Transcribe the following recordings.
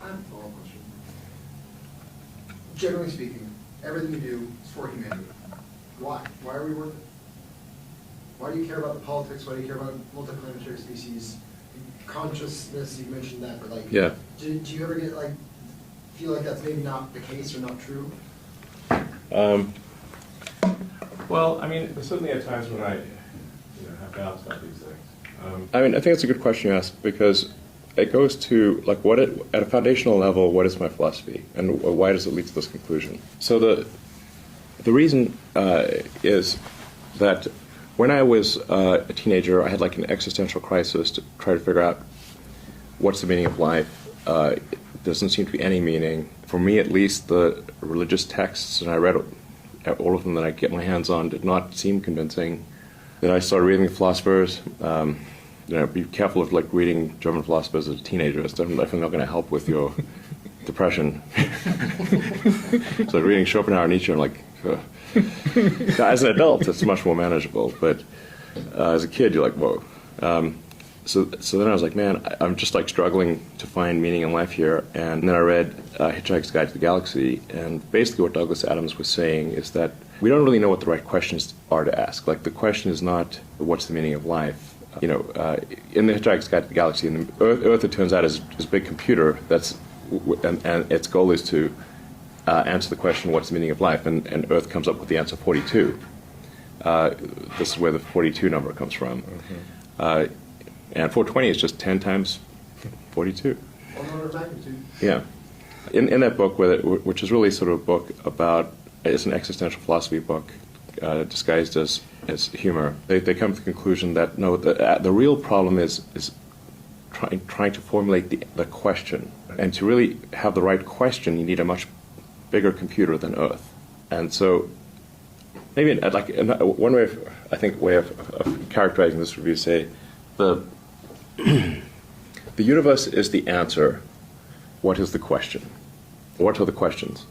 I have a follow-up question. Generally speaking, everything you do is for humanity. Why? Why are we worth it? Why do you care about the politics? Why do you care about multiplanetary species? Consciousness, you mentioned that, but like, Yeah. do you ever get like, feel like that's maybe not the case or not true? Well, I mean, there's certainly at times when I have doubts about these things. I mean, I think it's a good question you ask, because it goes to, like, at a foundational level, what is my philosophy, and why does it lead to this conclusion? So the reason is that when I was a teenager, I had like an existential crisis to try to figure out what's the meaning of life. There doesn't seem to be any meaning. For me, at least, the religious texts, and I read all of them that I get my hands on, did not seem convincing. Then I started reading the philosophers. Be careful of like reading German philosophers as a teenager. It's definitely not going to help with your depression. So reading Schopenhauer and Nietzsche, I'm like, as an adult, it's much more manageable. But as a kid, you're like, whoa. So then I was like, man, I'm just like struggling to find meaning in life here. And then I read Hitchhiker's Guide to the Galaxy, and basically what Douglas Adams was saying is that we don't really know what the right questions are to ask. Like, the question is not what's the meaning of life. In the Hitchhiker's Guide to the Galaxy, and Earth, it turns out, is a big computer and its goal is to answer the question, what's the meaning of life? And Earth comes up with the answer 42. This is where the 42 number comes from. Mm-hmm. And 420 is just 10 times 42. One order of magnitude. Yeah. In that book, which is really sort of a book about, it's an existential philosophy book disguised as humor, they come to the conclusion that no, the real problem is trying to formulate the question. And to really have the right question, you need a much bigger computer than Earth. And so maybe like one way of characterizing this review, say, the universe is the answer. What is the question? What are the questions?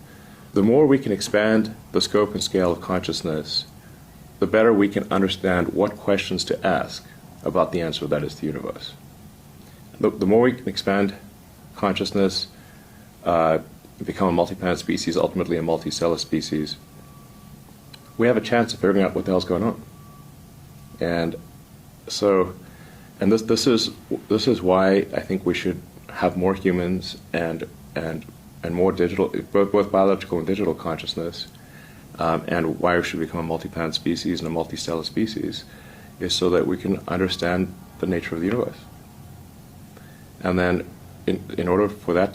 The more we can expand the scope and scale of consciousness, the better we can understand what questions to ask about the answer that is the universe. The more we can expand consciousness, become a multi-planet species, ultimately a multicellular species, we have a chance of figuring out what the hell's going on. And so, and this is why I think we should have more humans and more digital, both biological and digital consciousness, and why we should become a multi-planet species and a multicellular species, is so that we can understand the nature of the universe. And then, in order for that